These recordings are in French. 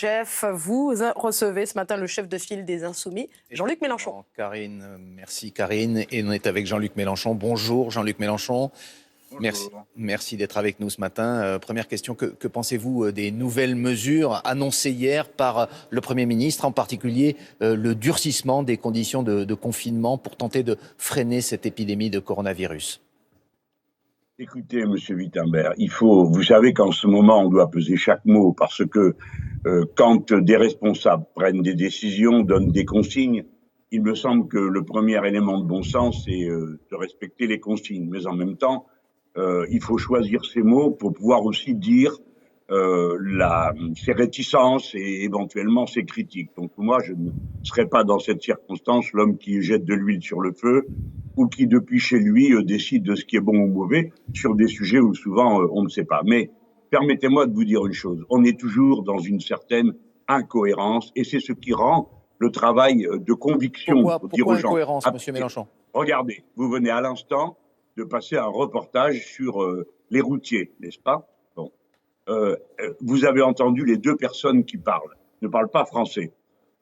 Chef, vous recevez ce matin le chef de file des Insoumis, Jean-Luc Mélenchon. Karine, merci Karine. Et on est avec Jean-Luc Mélenchon. Bonjour Jean-Luc Mélenchon. Merci d'être avec nous ce matin. Première question, que pensez-vous des nouvelles mesures annoncées hier par le Premier ministre, en particulier le durcissement des conditions de confinement pour tenter de freiner cette épidémie de coronavirus? Écoutez, Monsieur Wittenberg, vous savez qu'en ce moment, on doit peser chaque mot parce que quand des responsables prennent des décisions, donnent des consignes, il me semble que le premier élément de bon sens, c'est de respecter les consignes. Mais en même temps, il faut choisir ses mots pour pouvoir aussi dire ses réticences et éventuellement ses critiques. Donc moi, je ne serais pas dans cette circonstance l'homme qui jette de l'huile sur le feu ou qui, depuis chez lui, décide de ce qui est bon ou mauvais sur des sujets où souvent on ne sait pas. Mais permettez-moi de vous dire une chose, on est toujours dans une certaine incohérence et c'est ce qui rend le travail de conviction pour dire aux gens. Pourquoi incohérence, Monsieur Mélenchon? Regardez, vous venez à l'instant de passer un reportage sur les routiers, n'est-ce pas? Bon. Vous avez entendu les deux personnes qui ne parlent pas français.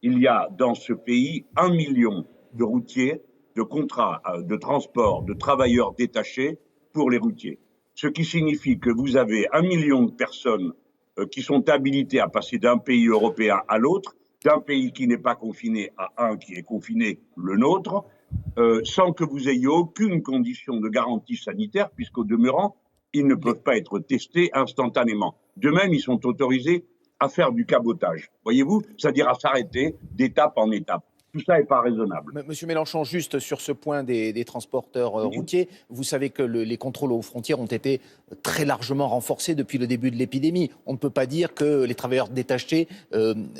Il y a dans ce pays 1 million de routiers, de contrats de transport, de travailleurs détachés pour les routiers. Ce qui signifie que vous avez 1 million de personnes qui sont habilitées à passer d'un pays européen à l'autre, d'un pays qui n'est pas confiné à un qui est confiné, le nôtre, sans que vous ayez aucune condition de garantie sanitaire, puisqu'au demeurant, ils ne peuvent pas être testés instantanément. De même, ils sont autorisés à faire du cabotage. Voyez-vous, c'est-à-dire à s'arrêter d'étape en étape. Tout ça n'est pas raisonnable. Monsieur Mélenchon, juste sur ce point des transporteurs routiers, vous savez que les contrôles aux frontières ont été très largement renforcés depuis le début de l'épidémie. On ne peut pas dire que les travailleurs détachés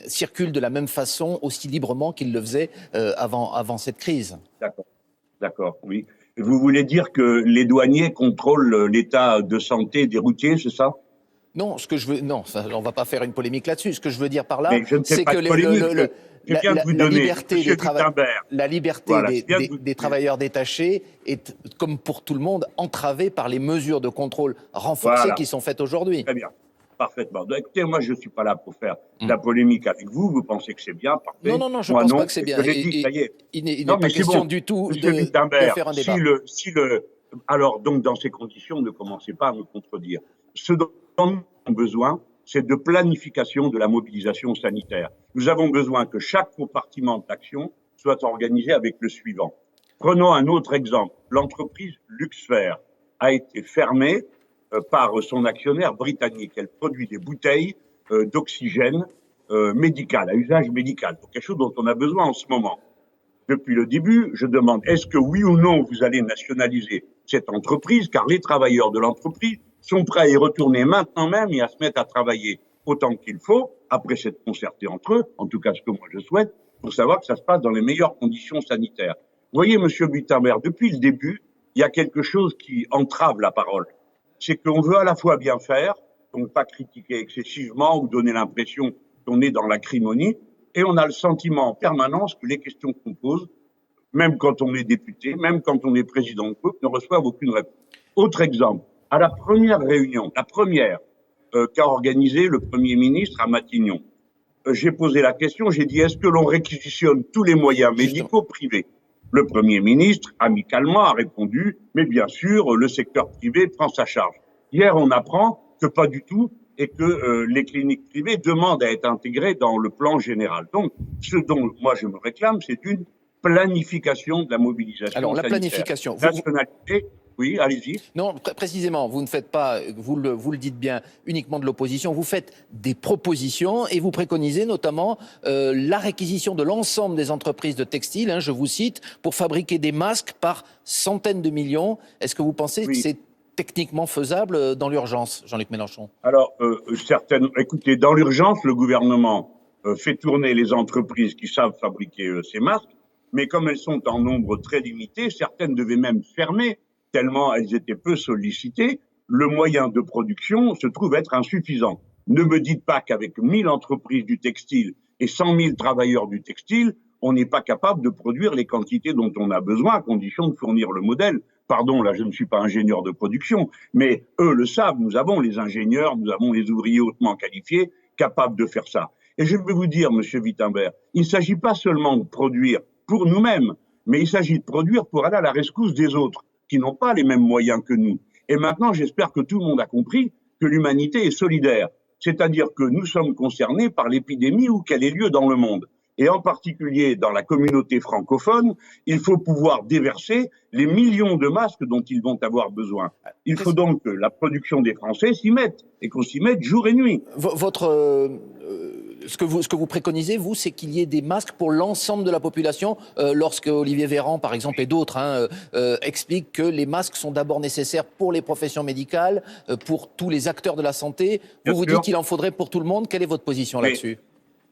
circulent de la même façon, aussi librement qu'ils le faisaient avant cette crise. D'accord, oui. Vous voulez dire que les douaniers contrôlent l'état de santé des routiers, c'est ça? Non, on ne va pas faire une polémique là-dessus. Ce que je veux dire par là, c'est que la liberté des travailleurs détachés est, comme pour tout le monde, entravée par les mesures de contrôle renforcées qui sont faites aujourd'hui. Très bien, parfaitement. Donc, écoutez, moi, je ne suis pas là pour faire de la polémique avec vous. Vous pensez que c'est bien, parfait. Non, je ne pense pas que c'est bien. Il n'est pas question du tout de faire un débat. Alors, donc, dans ces conditions, ne commencez pas à me contredire. Ce dont nous avons besoin, c'est de planification de la mobilisation sanitaire. Nous avons besoin que chaque compartiment d'action soit organisé avec le suivant. Prenons un autre exemple. L'entreprise Luxfer a été fermée par son actionnaire britannique. Elle produit des bouteilles d'oxygène médical, à usage médical, pour quelque chose dont on a besoin en ce moment. Depuis le début, je demande, est-ce que oui ou non vous allez nationaliser cette entreprise, car les travailleurs de l'entreprise sont prêts à y retourner maintenant même et à se mettre à travailler autant qu'il faut, après s'être concertés entre eux, en tout cas ce que moi je souhaite, pour savoir que ça se passe dans les meilleures conditions sanitaires. Vous voyez, Monsieur Wittenberg, depuis le début, il y a quelque chose qui entrave la parole. C'est qu'on veut à la fois bien faire, donc pas critiquer excessivement ou donner l'impression qu'on est dans l'acrimonie, et on a le sentiment en permanence que les questions qu'on pose, même quand on est député, même quand on est président de groupe, ne reçoivent aucune réponse. Autre exemple, à la première réunion, qu'a organisée le Premier ministre à Matignon, j'ai posé la question, j'ai dit, est-ce que l'on réquisitionne tous les moyens médicaux privés? Le Premier ministre, amicalement, a répondu, mais bien sûr, le secteur privé prend sa charge. Hier, on apprend que pas du tout et que les cliniques privées demandent à être intégrées dans le plan général. Donc, ce dont moi je me réclame, c'est une planification de la mobilisation sanitaire. La planification. Nationalité. Oui, allez-y. Non, précisément, vous ne faites pas, vous le dites bien, uniquement de l'opposition, vous faites des propositions et vous préconisez notamment la réquisition de l'ensemble des entreprises de textile, je vous cite, pour fabriquer des masques par centaines de millions. Est-ce que vous pensez que c'est techniquement faisable dans l'urgence, Jean-Luc Mélenchon? Alors, écoutez, dans l'urgence, le gouvernement fait tourner les entreprises qui savent fabriquer ces masques, mais comme elles sont en nombre très limité, certaines devaient même fermer, tellement elles étaient peu sollicitées, le moyen de production se trouve être insuffisant. Ne me dites pas qu'avec 1000 entreprises du textile et 100 000 travailleurs du textile, on n'est pas capable de produire les quantités dont on a besoin à condition de fournir le modèle. Pardon, là je ne suis pas ingénieur de production, mais eux le savent, nous avons les ingénieurs, nous avons les ouvriers hautement qualifiés capables de faire ça. Et je vais vous dire, Monsieur Wittenberg, il ne s'agit pas seulement de produire pour nous-mêmes, mais il s'agit de produire pour aller à la rescousse des autres, qui n'ont pas les mêmes moyens que nous. Et maintenant, j'espère que tout le monde a compris que l'humanité est solidaire. C'est-à-dire que nous sommes concernés par l'épidémie où qu'elle ait lieu dans le monde. Et en particulier dans la communauté francophone, il faut pouvoir déverser les millions de masques dont ils vont avoir besoin. Il faut donc que la production des Français s'y mette, et qu'on s'y mette jour et nuit. Ce que vous préconisez, vous, c'est qu'il y ait des masques pour l'ensemble de la population, lorsque Olivier Véran, par exemple, et d'autres expliquent que les masques sont d'abord nécessaires pour les professions médicales, pour tous les acteurs de la santé. Vous dites qu'il en faudrait pour tout le monde. Quelle est votre position là-dessus ?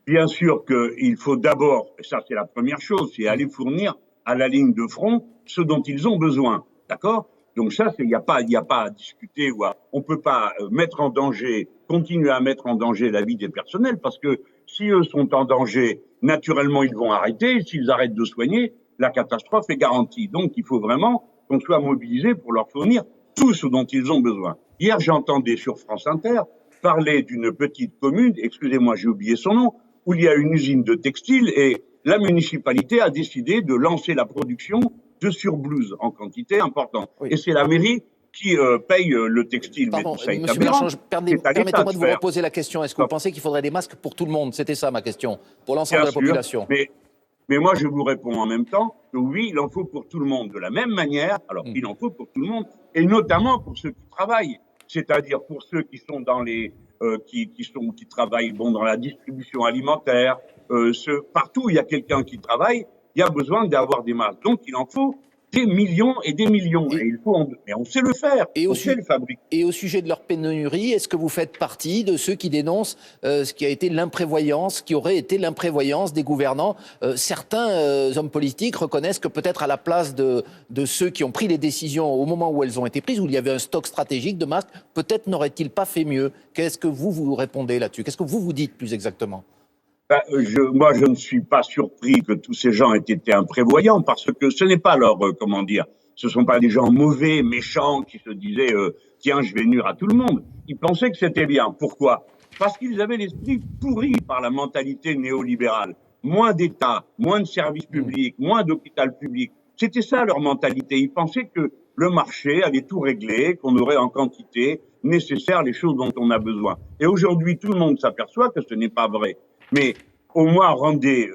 Bien sûr qu'il faut d'abord, et ça c'est la première chose, c'est aller fournir à la ligne de front ce dont ils ont besoin, d'accord ? Donc ça, il n'y a pas à discuter, on peut pas mettre en danger, continuer à mettre en danger la vie des personnels, parce que si eux sont en danger, naturellement ils vont arrêter, s'ils arrêtent de soigner, la catastrophe est garantie. Donc il faut vraiment qu'on soit mobilisé pour leur fournir tout ce dont ils ont besoin. Hier, j'entendais sur France Inter parler d'une petite commune, excusez-moi, j'ai oublié son nom, où il y a une usine de textile et la municipalité a décidé de lancer la production de surblouses en quantité importante. Oui. Et c'est la mairie qui paye le textile. Pardon, Monsieur Mélenchon, permettez-moi de vous reposer la question. Est-ce que vous pensez qu'il faudrait des masques pour tout le monde ? C'était ça ma question, pour l'ensemble de la population. Mais moi, je vous réponds en même temps que oui, il en faut pour tout le monde. De la même manière, alors il en faut pour tout le monde, et notamment pour ceux qui travaillent, c'est-à-dire pour ceux qui sont dans les... qui travaillent dans la distribution alimentaire, partout où il y a quelqu'un qui travaille, il y a besoin d'avoir des masques. Donc il en faut des millions et des millions. Mais on sait le faire, on sait le fabriquer. Et au sujet de leur pénurie, est-ce que vous faites partie de ceux qui dénoncent ce qui a été l'imprévoyance, qui aurait été l'imprévoyance des gouvernants ? Certains hommes politiques reconnaissent que peut-être à la place de ceux qui ont pris les décisions au moment où elles ont été prises, où il y avait un stock stratégique de masques, peut-être n'aurait-il pas fait mieux ? Qu'est-ce que vous répondez là-dessus ? Qu'est-ce que vous dites plus exactement ? Moi, je ne suis pas surpris que tous ces gens aient été imprévoyants parce que ce n'est pas ce sont pas des gens mauvais, méchants qui se disaient tiens, je vais nuire à tout le monde. Ils pensaient que c'était bien. Pourquoi ? Parce qu'ils avaient l'esprit pourri par la mentalité néolibérale. Moins d'État, moins de services publics, moins d'hôpital public. C'était ça leur mentalité. Ils pensaient que le marché allait tout régler, qu'on aurait en quantité nécessaire les choses dont on a besoin. Et aujourd'hui, tout le monde s'aperçoit que ce n'est pas vrai. Mais au moins rendez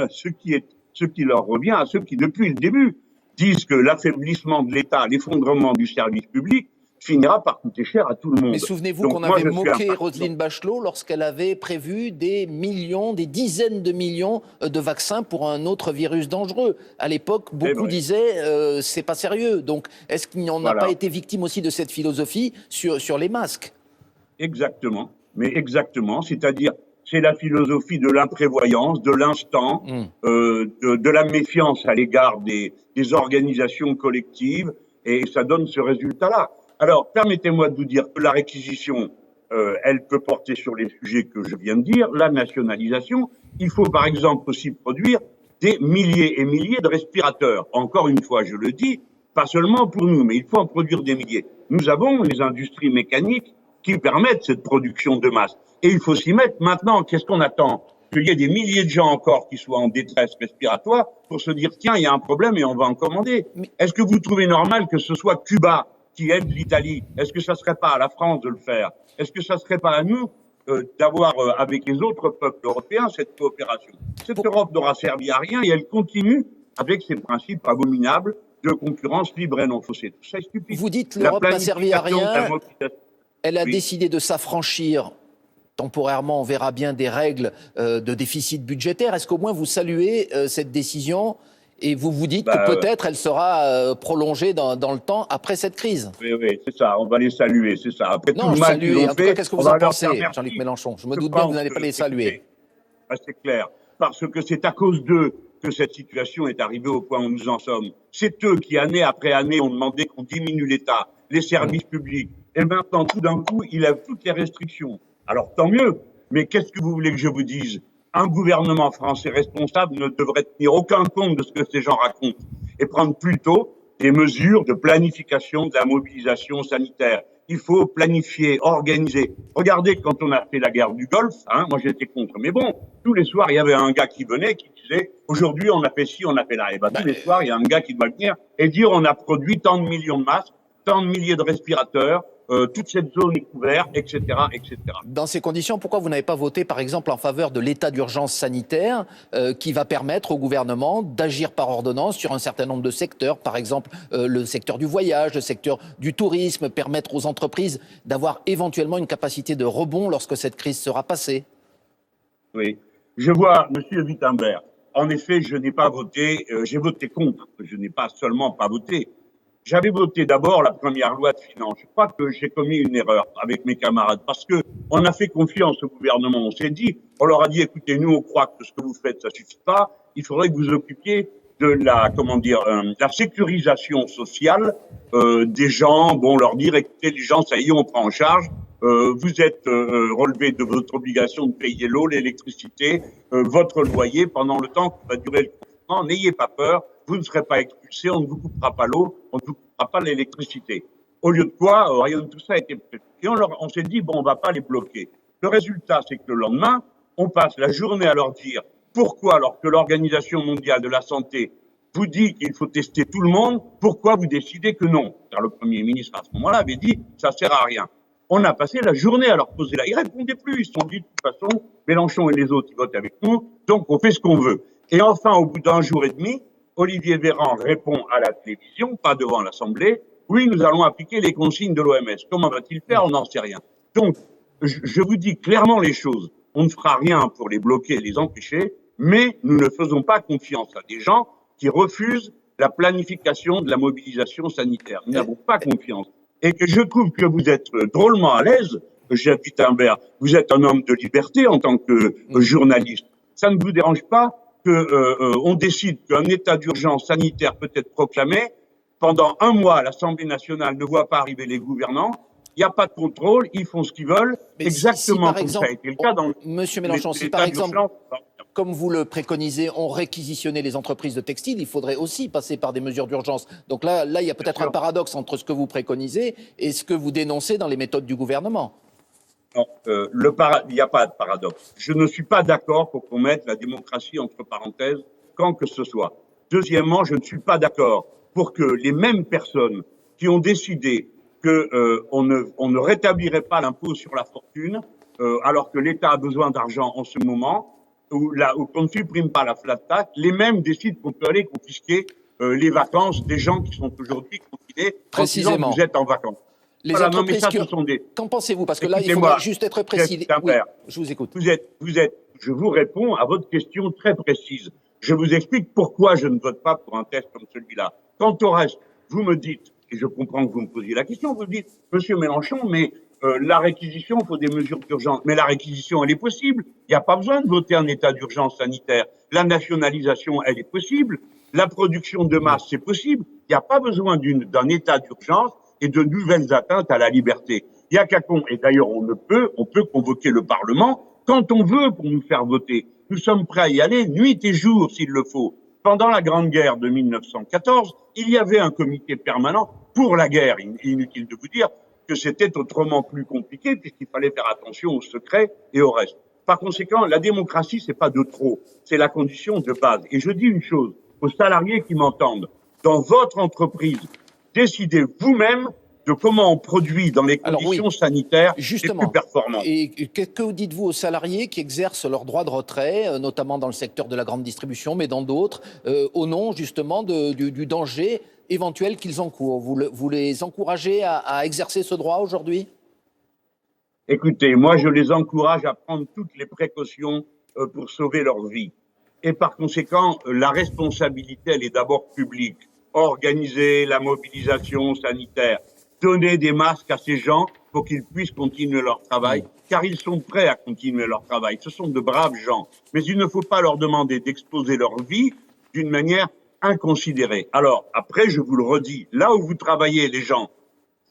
ce qui leur revient à ceux qui, depuis le début, disent que l'affaiblissement de l'État, l'effondrement du service public finira par coûter cher à tout le monde. Mais souvenez-vous qu'on avait moqué Roselyne Bachelot lorsqu'elle avait prévu des dizaines de millions de vaccins pour un autre virus dangereux. À l'époque, beaucoup disaient c'est pas sérieux. Donc, est-ce qu'il n'y en a pas été victime aussi de cette philosophie sur les masques ? Exactement. Mais exactement. C'est-à-dire, c'est la philosophie de l'imprévoyance, de l'instant, de la méfiance à l'égard des organisations collectives, et ça donne ce résultat-là. Alors, permettez-moi de vous dire que la réquisition, elle peut porter sur les sujets que je viens de dire, la nationalisation. Il faut par exemple aussi produire des milliers et milliers de respirateurs. Encore une fois, je le dis, pas seulement pour nous, mais il faut en produire des milliers. Nous avons les industries mécaniques qui permettent cette production de masse. Et il faut s'y mettre maintenant. Qu'est-ce qu'on attend ? Qu'il y ait des milliers de gens encore qui soient en détresse respiratoire pour se dire, tiens, il y a un problème et on va en commander. Est-ce que vous trouvez normal que ce soit Cuba qui aide l'Italie ? Est-ce que ça serait pas à la France de le faire ? Est-ce que ça serait pas à nous d'avoir avec les autres peuples européens cette coopération ? Cette Europe n'aura servi à rien et elle continue avec ses principes abominables de concurrence libre et non faussée. Tout ça est stupide. Vous dites l'Europe n'a servi à rien. Elle a décidé de s'affranchir temporairement, on verra bien, des règles de déficit budgétaire. Est-ce qu'au moins vous saluez cette décision et vous vous dites que peut-être elle sera prolongée dans le temps après cette crise ? Oui, c'est ça, on va les saluer, c'est ça. Après tout le mal qu'ils ont fait, qu'est-ce que vous en pensez, Jean-Luc Mélenchon ? Je me doute bien que vous n'allez pas les saluer. C'est clair, parce que c'est à cause d'eux que cette situation est arrivée au point où nous en sommes. C'est eux qui, année après année, ont demandé qu'on diminue l'État, les services publics. Et maintenant, tout d'un coup, il a toutes les restrictions. Alors, tant mieux. Mais qu'est-ce que vous voulez que je vous dise ? Un gouvernement français responsable ne devrait tenir aucun compte de ce que ces gens racontent et prendre plutôt des mesures de planification de la mobilisation sanitaire. il faut planifier, organiser. Regardez, quand on a fait la guerre du Golfe, moi j'étais contre. Mais bon, tous les soirs, il y avait un gars qui venait, qui disait, aujourd'hui on a fait ci, on a fait là. Et tous les soirs, il y a un gars qui doit venir et dire, on a produit tant de millions de masques, tant de milliers de respirateurs, toute cette zone est couverte, etc., etc. Dans ces conditions, pourquoi vous n'avez pas voté, par exemple, en faveur de l'état d'urgence sanitaire qui va permettre au gouvernement d'agir par ordonnance sur un certain nombre de secteurs, par exemple le secteur du voyage, le secteur du tourisme, permettre aux entreprises d'avoir éventuellement une capacité de rebond lorsque cette crise sera passée? Oui, je vois, Monsieur Wittenberg, en effet, je n'ai pas voté, j'ai voté contre, je n'ai pas seulement pas voté. J'avais voté d'abord la première loi de finances. Je crois que j'ai commis une erreur avec mes camarades parce que on a fait confiance au gouvernement. On s'est dit, on leur a dit, écoutez, nous, on croit que ce que vous faites, ça suffit pas. Il faudrait que vous occupiez de la, la sécurisation sociale des gens. Bon, leur dire, écoutez, les gens, ça y est, on prend en charge. Vous êtes relevé de votre obligation de payer l'eau, l'électricité, votre loyer pendant le temps que va durer le confinement. N'ayez pas peur. Vous ne serez pas expulsé, on ne vous coupera pas l'eau, on ne vous coupera pas l'électricité. Au lieu de quoi, rien de tout ça a été prévu. Et on s'est dit, bon, on va pas les bloquer. Le résultat, c'est que le lendemain, on passe la journée à leur dire pourquoi, alors que l'Organisation mondiale de la santé vous dit qu'il faut tester tout le monde, pourquoi vous décidez que non? Car le Premier ministre, à ce moment-là, avait dit, ça sert à rien. On a passé la journée à leur poser là. Ils répondaient plus. Ils se sont dit, de toute façon, Mélenchon et les autres, ils votent avec nous, donc on fait ce qu'on veut. Et enfin, au bout d'un jour et demi, Olivier Véran répond à la télévision, pas devant l'Assemblée, oui, nous allons appliquer les consignes de l'OMS. Comment va-t-il faire? On n'en sait rien. Donc, je vous dis clairement les choses. On ne fera rien pour les bloquer, les empêcher, mais nous ne faisons pas confiance à des gens qui refusent la planification de la mobilisation sanitaire. Nous n'avons pas confiance. Et que je trouve que vous êtes drôlement à l'aise, Gilles Wittenberg. Vous êtes un homme de liberté en tant que journaliste. Ça ne vous dérange pas on décide qu'un état d'urgence sanitaire peut être proclamé, pendant un mois, l'Assemblée nationale ne voit pas arriver les gouvernants, il n'y a pas de contrôle, ils font ce qu'ils veulent, mais exactement si, comme ça a été le cas dans Monsieur Mélenchon, si par exemple, comme vous le préconisez, on réquisitionnait les entreprises de textile, il faudrait aussi passer par des mesures d'urgence. Donc là, il y a peut-être un paradoxe entre ce que vous préconisez et ce que vous dénoncez dans les méthodes du gouvernement. Non, il n'y a pas de paradoxe. Je ne suis pas d'accord pour qu'on mette la démocratie entre parenthèses quand que ce soit. Deuxièmement, je ne suis pas d'accord pour que les mêmes personnes qui ont décidé que on ne rétablirait pas l'impôt sur la fortune, alors que l'État a besoin d'argent en ce moment, ou qu'on ne supprime pas la flat tax, les mêmes décident qu'on peut aller confisquer les vacances des gens qui sont aujourd'hui confinés. Précisément. Vous êtes en vacances. Les voilà, entreprises non, mais ça, ce sont des... Qu'en pensez-vous? Parce que là, il faudrait juste être précis. Oui, je vous écoute. Je vous réponds à votre question très précise. Je vous explique pourquoi je ne vote pas pour un test comme celui-là. Quant au reste, vous me dites, et je comprends que vous me posiez la question, vous me dites, Monsieur Mélenchon, mais la réquisition, il faut des mesures d'urgence. Mais la réquisition, elle est possible. Il n'y a pas besoin de voter un état d'urgence sanitaire. La nationalisation, elle est possible. La production de masse, c'est possible. Il n'y a pas besoin d'un état d'urgence et de nouvelles atteintes à la liberté. Il y a qu'à et d'ailleurs on peut convoquer le Parlement quand on veut pour nous faire voter. Nous sommes prêts à y aller nuit et jour s'il le faut. Pendant la Grande Guerre de 1914, il y avait un comité permanent pour la guerre. Inutile de vous dire que c'était autrement plus compliqué puisqu'il fallait faire attention au secret et au reste. Par conséquent, la démocratie, c'est pas de trop, c'est la condition de base. Et je dis une chose aux salariés qui m'entendent. Dans votre entreprise, décidez vous-même de comment on produit dans les conditions sanitaires les plus performantes. Et que dites-vous aux salariés qui exercent leur droit de retrait, notamment dans le secteur de la grande distribution, mais dans d'autres, au nom justement du danger éventuel qu'ils encourent? Vous les encouragez à exercer ce droit aujourd'hui? Écoutez, moi je les encourage à prendre toutes les précautions pour sauver leur vie. Et par conséquent, la responsabilité, elle est d'abord publique. Organiser la mobilisation sanitaire, donner des masques à ces gens pour qu'ils puissent continuer leur travail, car ils sont prêts à continuer leur travail. Ce sont de braves gens. Mais il ne faut pas leur demander d'exposer leur vie d'une manière inconsidérée. Alors, après, je vous le redis, là où vous travaillez, les gens,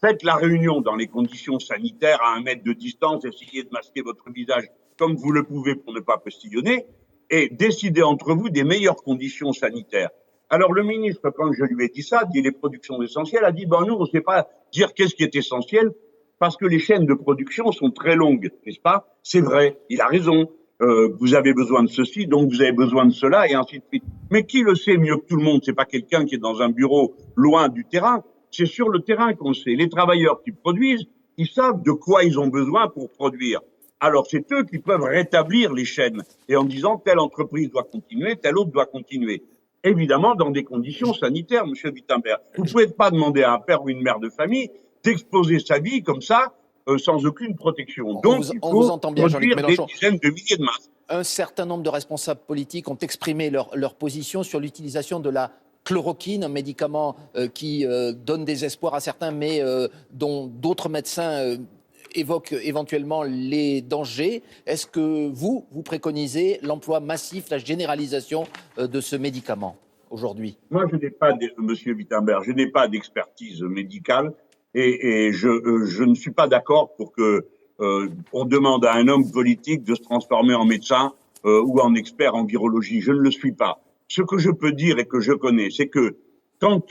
faites la réunion dans les conditions sanitaires à 1 mètre de distance, essayez de masquer votre visage comme vous le pouvez pour ne pas postillonner, et décidez entre vous des meilleures conditions sanitaires. Alors le ministre, quand je lui ai dit ça, dit les productions essentielles, a dit, nous, on ne sait pas dire qu'est-ce qui est essentiel, parce que les chaînes de production sont très longues, n'est-ce pas? C'est vrai, il a raison. Vous avez besoin de ceci, donc vous avez besoin de cela, et ainsi de suite. Mais qui le sait mieux que tout le monde? C'est pas quelqu'un qui est dans un bureau loin du terrain, c'est sur le terrain qu'on le sait. Les travailleurs qui produisent, ils savent de quoi ils ont besoin pour produire. Alors c'est eux qui peuvent rétablir les chaînes, et en disant telle entreprise doit continuer, telle autre doit continuer. Évidemment, dans des conditions sanitaires, Monsieur Wittenberg. Vous ne pouvez pas demander à un père ou une mère de famille d'exposer sa vie comme ça, sans aucune protection. Donc, il faut produire des dizaines de milliers de masques. Un certain nombre de responsables politiques ont exprimé leur position sur l'utilisation de la chloroquine, un médicament qui donne des espoirs à certains, mais dont d'autres médecins évoquent éventuellement les dangers. Est-ce que vous préconisez l'emploi massif, la généralisation de ce médicament aujourd'hui? Moi, Monsieur Wittenberg, je n'ai pas d'expertise médicale. Et je ne suis pas d'accord pour que on demande à un homme politique de se transformer en médecin ou en expert en virologie. Je ne le suis pas. Ce que je peux dire et que je connais, c'est que quand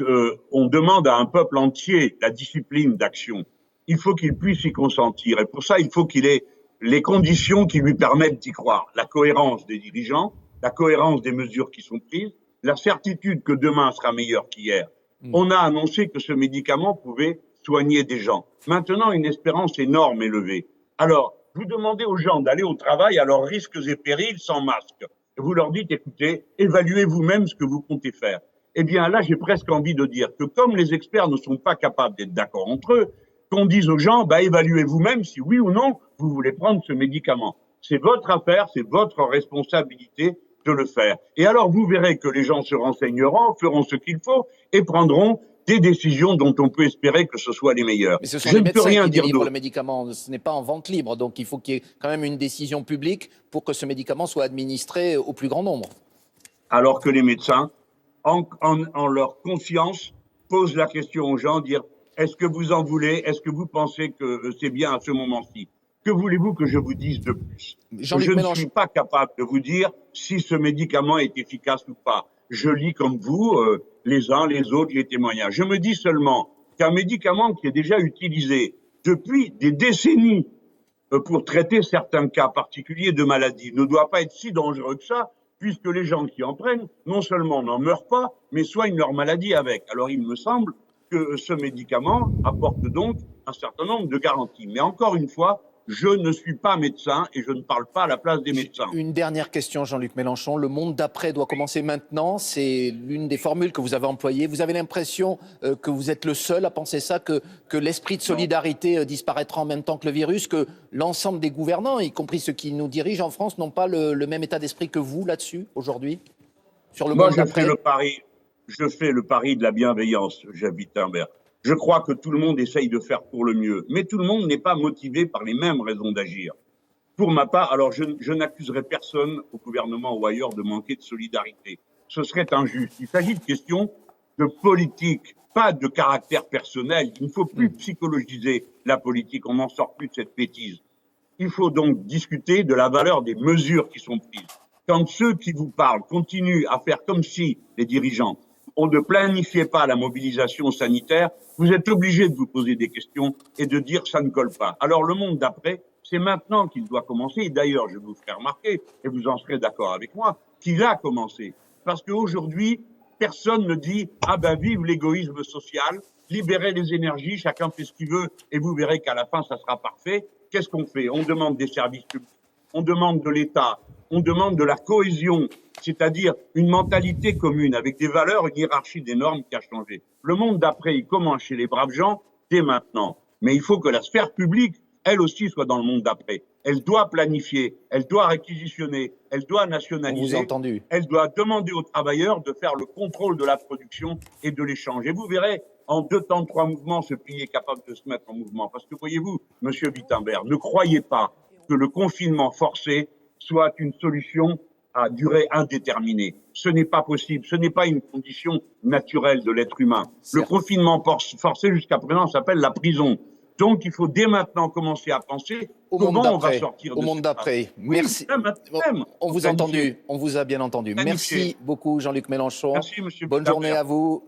on demande à un peuple entier la discipline d'action, il faut qu'il puisse y consentir. Et pour ça, il faut qu'il ait les conditions qui lui permettent d'y croire. La cohérence des dirigeants, la cohérence des mesures qui sont prises, la certitude que demain sera meilleur qu'hier. On a annoncé que ce médicament pouvait soigner des gens. Maintenant, une espérance énorme est levée. Alors, vous demandez aux gens d'aller au travail à leurs risques et périls sans masque. Et vous leur dites, écoutez, évaluez vous-même ce que vous comptez faire. Eh bien, là, j'ai presque envie de dire que comme les experts ne sont pas capables d'être d'accord entre eux, qu'on dise aux gens, évaluez vous-même si oui ou non vous voulez prendre ce médicament. C'est votre affaire, c'est votre responsabilité de le faire. Et alors, vous verrez que les gens se renseigneront, feront ce qu'il faut et prendront des décisions dont on peut espérer que ce soit les meilleures. Mais ce sont les médecins qui délivrent le médicament, ce n'est pas en vente libre, donc il faut qu'il y ait quand même une décision publique pour que ce médicament soit administré au plus grand nombre. Alors que les médecins, en leur conscience, posent la question aux gens, dire est-ce que vous en voulez, est-ce que vous pensez que c'est bien à ce moment-ci? Que voulez-vous que je vous dise de plus? Je ne suis pas capable de vous dire si ce médicament est efficace ou pas. Je lis comme vous, les uns, les autres, les témoignages. Je me dis seulement qu'un médicament qui est déjà utilisé depuis des décennies pour traiter certains cas particuliers de maladies ne doit pas être si dangereux que ça, puisque les gens qui en prennent, non seulement n'en meurent pas, mais soignent leur maladie avec. Alors il me semble que ce médicament apporte donc un certain nombre de garanties. Mais encore une fois, je ne suis pas médecin et je ne parle pas à la place des médecins. Une dernière question, Jean-Luc Mélenchon. Le monde d'après doit commencer maintenant. C'est l'une des formules que vous avez employées. Vous avez l'impression que vous êtes le seul à penser ça, que l'esprit de solidarité disparaîtra en même temps que le virus, que l'ensemble des gouvernants, y compris ceux qui nous dirigent en France, n'ont pas le même état d'esprit que vous là-dessus, aujourd'hui, sur le monde d'après? Je fais le pari de la bienveillance, j'habite Wittenberg. Je crois que tout le monde essaye de faire pour le mieux, mais tout le monde n'est pas motivé par les mêmes raisons d'agir. Pour ma part, alors je n'accuserai personne au gouvernement ou ailleurs de manquer de solidarité. Ce serait injuste. Il s'agit de questions de politique, pas de caractère personnel. Il ne faut plus psychologiser la politique, on n'en sort plus de cette bêtise. Il faut donc discuter de la valeur des mesures qui sont prises. Quand ceux qui vous parlent continuent à faire comme si les dirigeants on ne planifiait pas la mobilisation sanitaire, vous êtes obligé de vous poser des questions et de dire ça ne colle pas. Alors le monde d'après, c'est maintenant qu'il doit commencer. Et d'ailleurs, je vous ferai remarquer, et vous en serez d'accord avec moi, qu'il a commencé. Parce qu'aujourd'hui, personne ne dit « Ah ben vive l'égoïsme social, libérez les énergies, chacun fait ce qu'il veut, et vous verrez qu'à la fin, ça sera parfait ». Qu'est-ce qu'on fait? On demande des services publics, on demande de l'État, on demande de la cohésion, c'est-à-dire une mentalité commune avec des valeurs, une hiérarchie des normes qui a changé. Le monde d'après, il commence chez les braves gens dès maintenant. Mais il faut que la sphère publique, elle aussi, soit dans le monde d'après. Elle doit planifier, elle doit réquisitionner, elle doit nationaliser, elle doit demander aux travailleurs de faire le contrôle de la production et de l'échange. Et vous verrez, en 2 temps, 3 mouvements, ce pays est capable de se mettre en mouvement. Parce que voyez-vous, Monsieur Wittenberg, ne croyez pas que le confinement forcé soit une solution à durée indéterminée. Ce n'est pas possible, ce n'est pas une condition naturelle de l'être humain. Le confinement forcé jusqu'à présent s'appelle la prison. Donc il faut dès maintenant commencer à penser comment on va sortir de au monde d'après. Merci. On vous a entendu, on vous a bien entendu. Merci beaucoup Jean-Luc Mélenchon. Merci, Monsieur Bonne journée à vous.